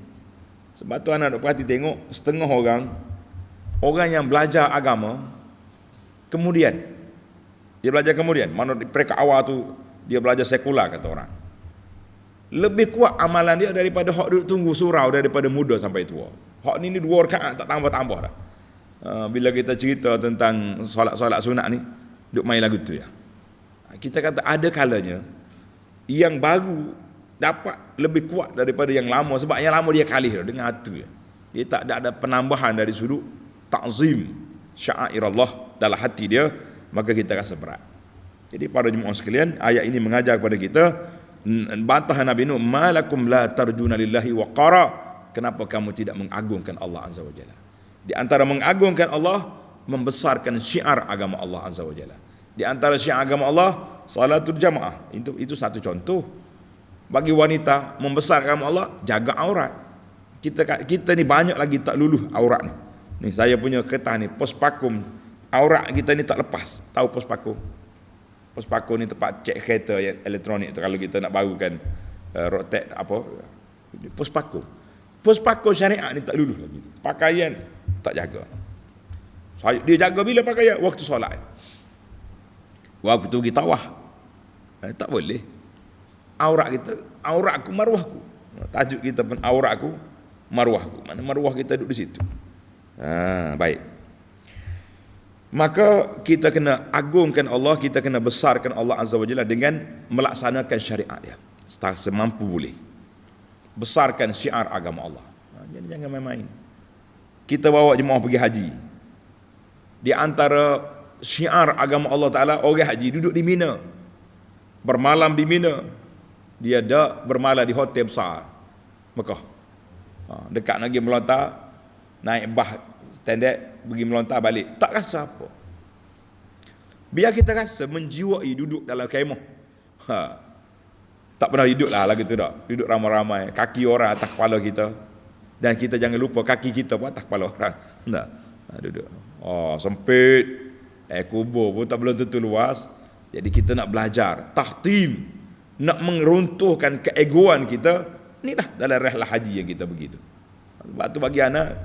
Sebab tu anak duk perhati tengok setengah orang yang belajar agama kemudian mana mereka awal tu dia belajar sekular kata orang. Lebih kuat amalan dia daripada hak duduk tunggu surau daripada muda sampai tua. Hak ni 2 rakaat tak tambah-tambah dah. Bila kita cerita tentang solat-solat sunat ni, duk main lagu tu ya. Kita kata ada kalanya yang baru dapat lebih kuat daripada yang lama, sebab yang lama dia kalih dengan hatu dia tak ada penambahan dari sudut ta'zim sya'airallah dalam hati dia, maka kita rasa berat. Jadi para jemaah sekalian, ayat ini mengajar kepada kita, bantah Nabi Nuh, malakum la tarjuna lillahi waqara, kenapa kamu tidak mengagungkan Allah Azza wa Jalla. Di antara mengagungkan Allah, membesarkan syiar agama Allah Azza wa Jalla. Di antara syiar agama Allah, salatul jamaah. Itu satu contoh. Bagi wanita membesarkan agama Allah, jaga aurat. Kita ni banyak lagi tak luluh aurat ni. Ni saya punya kertas ni, pos pakum. Aurat kita ni tak lepas. Tahu pos pakum? Pos pakum ni tempat cek kereta yang elektronik tu, kalau kita nak barukan rotek apa. Pos pakum. Pos pakum syariat ni tak luluh lagi. Pakaian tak jaga. Dia jaga bila pakaian? Waktu solat. Waktu pergi tawaf. Tak boleh. Aurat kita, auratku marwahku. Tajuk kita pun auratku marwahku. Mana marwah kita duduk di situ. Baik. Maka kita kena agungkan Allah, kita kena besarkan Allah Azza wa Jalla dengan melaksanakan syariat dia semampu boleh. Besarkan syiar agama Allah. Jadi jangan main-main. Kita bawa jemaah pergi haji. Di antara syiar agama Allah Ta'ala, orang haji duduk di Mina, bermalam di Mina. Dia dah bermalam di hotel besar Mekah. Dekat lagi melontar, naik bah standard, pergi melontar balik, tak rasa apa. Biar kita rasa menjiwai duduk dalam kemah. Tak pernah duduk lah lagu tu tak. Duduk ramai-ramai, kaki orang atas kepala kita. Dan kita jangan lupa kaki kita pun atas kepala orang. Tak, duduk. Sempit. Kubur pun tak belum tentu luas. Jadi kita nak belajar tahtim, nak meruntuhkan keegoan kita. Inilah dalam rihlah haji yang kita begitu. Sebab tu bagi anak,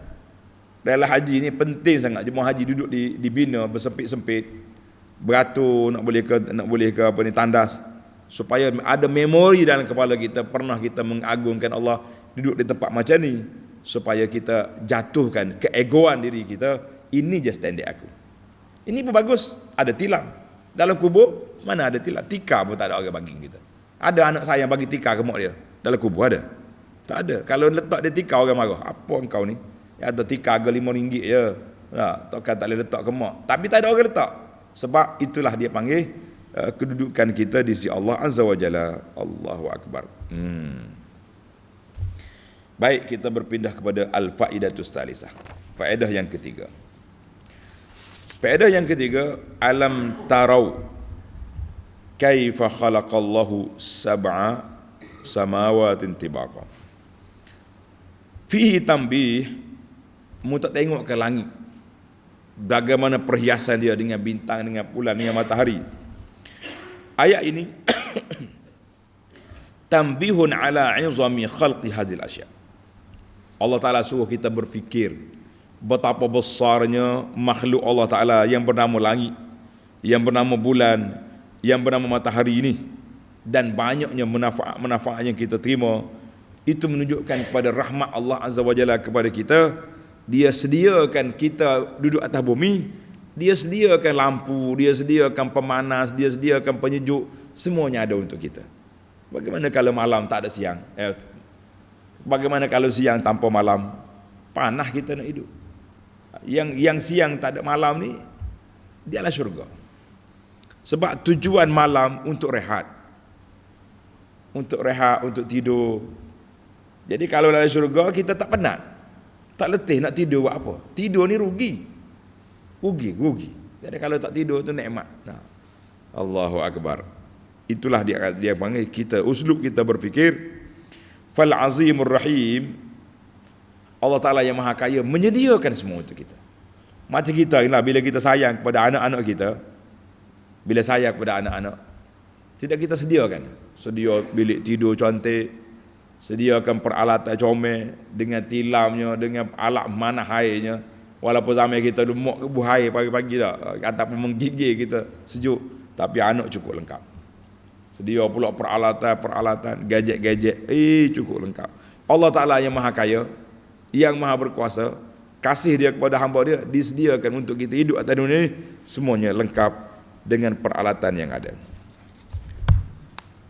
Dalam haji ni penting sangat jemaah haji duduk di bina bersempit-sempit, beratur nak boleh ke apa ni tandas, supaya ada memori dalam kepala kita pernah kita mengagungkan Allah duduk di tempat macam ni, supaya kita jatuhkan keegoan diri kita, ini je standard aku. Ini pun bagus, ada tilam. Dalam kubur mana ada tilam? Tikar pun tak ada orang bagi kita. Ada anak saya yang bagi tikar ke mak dia dalam kubur ada? Tak ada. Kalau letak dia tikar orang marah. Apa engkau ni? Ada tikar harga RM5 je. Takkan tak boleh letak ke mak. Tapi tak ada orang letak. Sebab itulah dia panggil kedudukan kita di sisi Allah Azza wa Jalla. Allahu Akbar. Baik, kita berpindah kepada al-faidatus talisah. Faedah yang ketiga. Faedah yang ketiga, alam tarau kaifa khalaqallahu sab'a samawatin tibaqa. Fihi tambih, mu tak tengok ke langit, bagaimana perhiasan dia dengan bintang, dengan bulan, dengan matahari. Ayat ini tambihun ala izami khalqi hazil asya. Allah Ta'ala suruh kita berfikir betapa besarnya makhluk Allah Ta'ala yang bernama langit, yang bernama bulan, yang bernama matahari ini, dan banyaknya manfaat yang kita terima. Itu menunjukkan kepada rahmat Allah Azza wa Jalla kepada kita. Dia sediakan kita duduk atas bumi, dia sediakan lampu, dia sediakan pemanas, dia sediakan penyejuk, semuanya ada untuk kita. Bagaimana kalau malam tak ada siang? Bagaimana kalau siang tanpa malam? Panah kita nak hidup. Yang siang tak ada malam ni, dialah syurga. Sebab tujuan malam untuk rehat. Untuk rehat, untuk tidur. Jadi kalau dalam syurga kita tak penat, tak letih nak tidur buat apa? Tidur ni rugi. Jadi kalau tak tidur tu nikmat. Allahu Akbar. Itulah dia panggil kita, uslub kita berfikir. Fal azimur rahim, Allah Ta'ala yang maha kaya menyediakan semua untuk kita. Macam kita inilah, bila kita sayang kepada anak-anak kita, bila sayang kepada anak-anak, tidak kita sediakan. Sedia bilik tidur cantik, sediakan peralatan comel dengan tilamnya, dengan alat mana airnya. Walaupun zaman kita lumuk ke buhai pagi-pagi dah, ataupun menggigil kita sejuk, tapi anak cukup lengkap. Sedia pula peralatan, gadget-gadget, cukup lengkap. Allah Ta'ala yang maha kaya, yang maha berkuasa, kasih dia kepada hamba dia, disediakan untuk kita hidup atas dunia ini, semuanya lengkap dengan peralatan yang ada.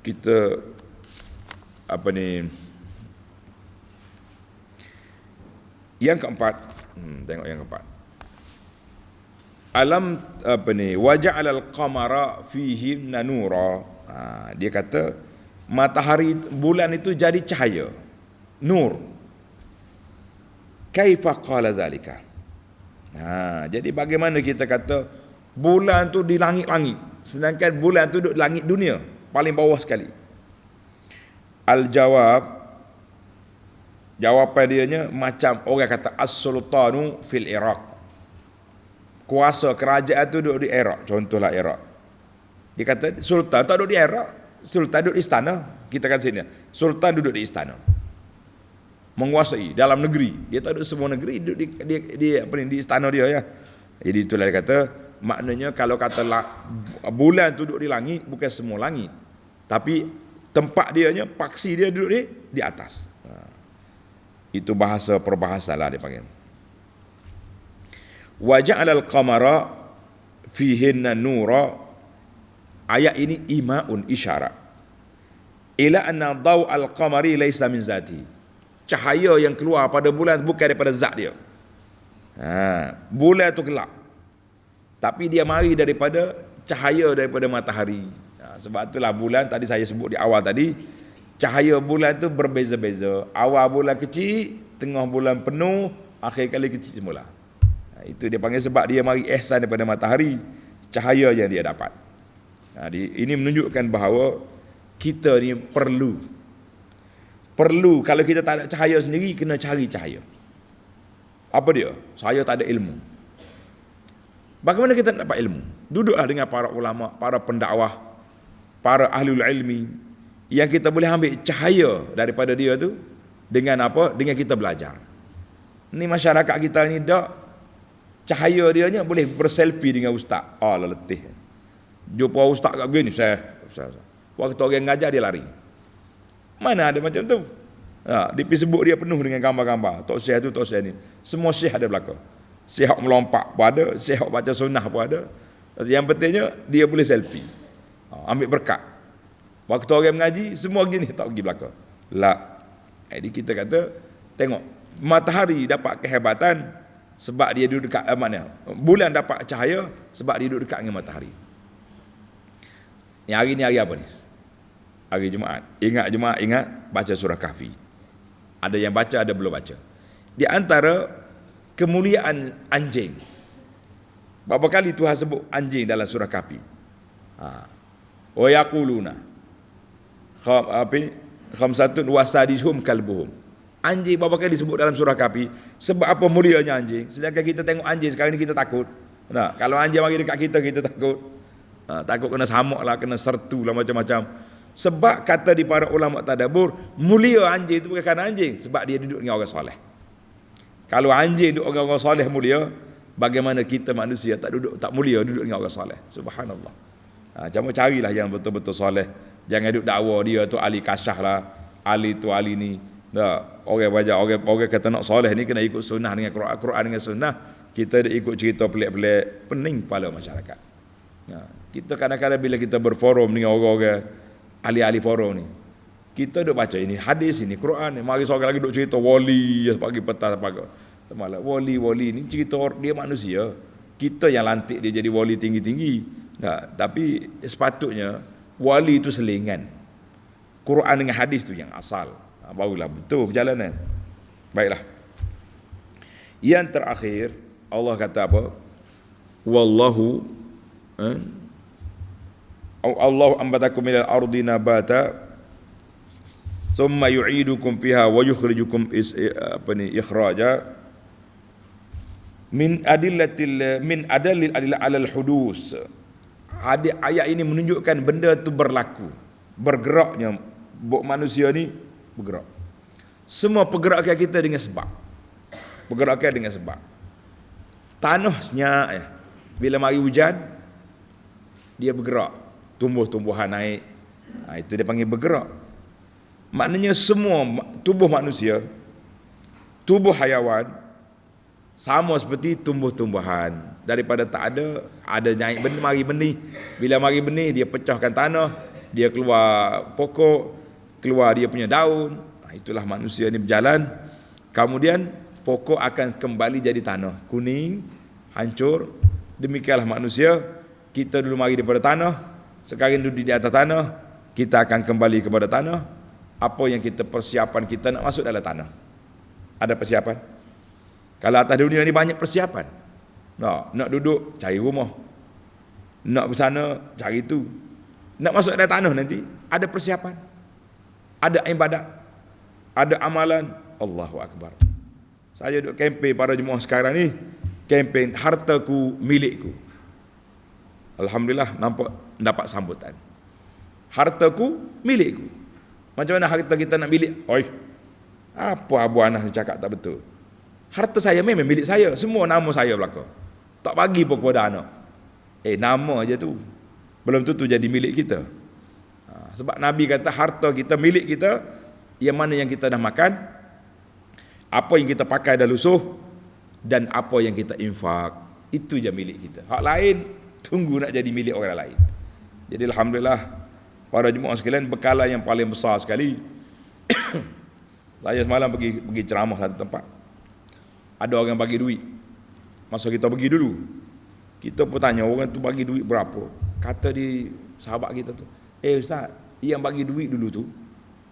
Kita yang keempat, tengok yang keempat. Alam waja'alal qamara fihi nura. Dia kata matahari, bulan itu jadi cahaya, nur. Kaifa qala zalika? Jadi bagaimana kita kata bulan tu di langit-langit, sedangkan bulan tu duduk di langit dunia, paling bawah sekali. Jawapan dianya macam orang kata as-sultanu fil Iraq. Kuasa kerajaan tu duduk di Iraq, contohlah Iraq. Dia kata sultan tak duduk di Iraq, sultan duduk di istana. Kita kan sini, sultan duduk di istana, menguasai dalam negeri. Dia tak duduk semua negeri, duduk di istana dia ya. Jadi itulah dia kata, maknanya kalau kata bulan tu duduk di langit, bukan semua langit, tapi tempat dianya, paksi dia duduk di atas. Itu bahasa perbahasa lah dia panggil. Wa ja'alal qamara fihinna nura. Ayat ini imaun, isyarat ila anna daw al-qamari laysa min zati. Cahaya yang keluar pada bulan bukan daripada zat dia. Bulan tu gelap, tapi dia mari daripada cahaya daripada matahari. Sebab itulah bulan tadi saya sebut di awal tadi, cahaya bulan tu berbeza-beza. Awal bulan kecil, tengah bulan penuh, akhir kali kecil semula. Itu dia panggil sebab dia mari ihsan daripada matahari, cahaya yang dia dapat. Ini menunjukkan bahawa kita ni perlu kalau kita tak ada cahaya sendiri, kena cari cahaya. Apa dia? Saya tak ada ilmu. Bagaimana kita dapat ilmu? Duduklah dengan para ulama, para pendakwah, para ahlul ilmi, yang kita boleh ambil cahaya daripada dia tu dengan apa? Dengan kita belajar. Ni masyarakat kita ni dak cahaya dia nya boleh berselfie dengan ustaz. Lah letih. Jumpa ustaz kat begini, saya. Waktu orang ngajar dia lari. Mana ada macam tu? Di Facebook dia penuh dengan gambar-gambar. Tok Syekh tu, Tok Syekh ni. Semua Syekh ada belaka. Syekh melompat pun ada, Syekh baca sunnah pun ada. Yang pentingnya dia boleh selfie. Ambil berkat. Waktu orang mengaji, semua gini tak pergi belaka. Jadi kita kata, tengok, matahari dapat kehebatan sebab dia duduk dekat mana? Bulan dapat cahaya sebab dia duduk dekat dengan matahari. Yang hari ni hari apa ni? Hari Jumaat. Ingat Jumaat, ingat baca surah Kahfi. Ada yang baca, ada belum baca. Di antara kemuliaan anjing. Berapa kali Tuhan sebut anjing dalam surah Kahfi? Wa yaquluna khamsatun wasadihum kalbuhum. Anjing berapa kali disebut dalam surah Kahfi? Sebab apa mulianya anjing? Sedangkan kita tengok anjing sekarang ni kita takut. Kalau anjing mari dekat kita, kita takut. Takut kena samak lah, kena sertu lah, macam-macam. Sebab kata di para ulama tadabbur, mulia anjing itu bukan kerana anjing, sebab dia duduk dengan orang soleh. Kalau anjing duduk dengan orang soleh mulia, bagaimana kita manusia tak mulia duduk dengan orang soleh? Subhanallah. Cuma carilah yang betul-betul soleh. Jangan duduk dakwa dia tu ahli kasyah lah, ahli tu ahli ni. Orang kata nak soleh ni kena ikut sunnah dengan Quran dengan sunnah. Kita dah ikut cerita pelik-pelik, pening kepala masyarakat. Kita kadang-kadang bila kita berforum dengan orang-orang ahli-ahli forum ni, kita duk baca ini hadis, ini Quran, mari seorang lagi duk cerita wali pagi petang pagi malam. Wali ni cerita dia manusia. Kita yang lantik dia jadi wali tinggi-tinggi. Tapi sepatutnya wali itu selingan. Quran dengan hadis tu yang asal. Barulah betul perjalanan. Baiklah. Yang terakhir Allah kata apa? Wallahu Allahu ambatakum minal ardi nabata thumma yu'idukum fiha wa yukhrijukum ikhraja min adallil alal hudus. Ayat ini menunjukkan benda tu berlaku, bergeraknya manusia ni bergerak. Semua pergerakan kita dengan sebab. Pergerakan dengan sebab. Tanahnya bila mari hujan dia bergerak. Tumbuh-tumbuhan naik. Itu dia panggil bergerak. Maknanya semua tubuh manusia, tubuh hayawan sama seperti tumbuh-tumbuhan. Daripada tak ada naik benih, mari benih. Bila mari benih dia pecahkan tanah, dia keluar pokok, keluar dia punya daun. Itulah manusia ni berjalan. Kemudian pokok akan kembali jadi tanah, kuning, hancur. Demikianlah manusia. Kita dulu mari daripada tanah, sekarang duduk di atas tanah, kita akan kembali kepada tanah. Apa yang persiapan kita nak masuk dalam tanah? Ada persiapan? Kalau atas dunia ni banyak persiapan. Nak duduk, cari rumah. Nak bersana, cari itu. Nak masuk dalam tanah nanti, ada persiapan. Ada ibadat. Ada amalan. Allahu Akbar. Saya duduk kempen para jemaah sekarang ni, kempen hartaku milikku. Alhamdulillah dapat sambutan. Hartaku milikku. Macam mana harta kita nak milik? Apa Abu Anas cakap tak betul? Harta saya memang milik saya. Semua nama saya belaka. Tak bagi pun kepada anak. Nama je tu. Belum tentu jadi milik kita. Sebab Nabi kata harta kita milik kita. Yang mana yang kita dah makan, apa yang kita pakai dah lusuh, dan apa yang kita infak, itu je milik kita. Hak lain tunggu nak jadi milik orang lain. Jadi alhamdulillah para jemaah sekalian, bekalan yang paling besar sekali. Saya semalam pergi ceramah satu tempat. Ada orang bagi duit. Masa kita pergi dulu, kita pun tanya orang tu bagi duit berapa. Kata di sahabat kita tu, ustaz, yang bagi duit dulu tu,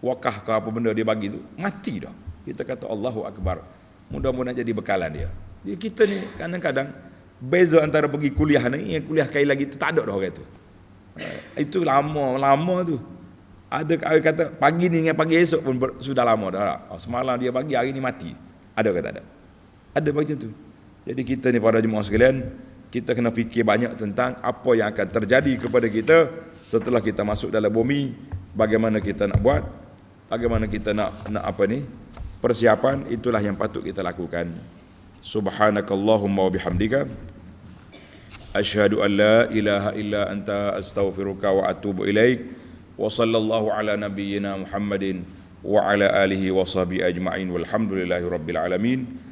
wakah ke apa benda dia bagi tu, mati dah. Kita kata Allahu Akbar. Mudah-mudahan jadi bekalan dia. Jadi kita ni kadang-kadang beza antara pergi kuliah ni, yang kuliah sekali lagi tu tak ada dah orang tu. Itu lama tu. Ada kata pagi ni dengan pagi esok pun sudah lama dah. Semalam dia bagi, hari ni mati. Ada ke tak ada? Ada macam tu. Jadi kita ni para jemaah sekalian, kita kena fikir banyak tentang apa yang akan terjadi kepada kita setelah kita masuk dalam bumi. Bagaimana kita nak buat, bagaimana kita nak apa ni, persiapan, itulah yang patut kita lakukan. Subhanakallahumma wa bihamdika asyhadu an la ilaha illa anta astaghfiruka wa atubu ilaik. Wa sallallahu ala nabiyyina Muhammadin wa ala alihi wa sahbihi ajma'in walhamdulillahi rabbil alamin.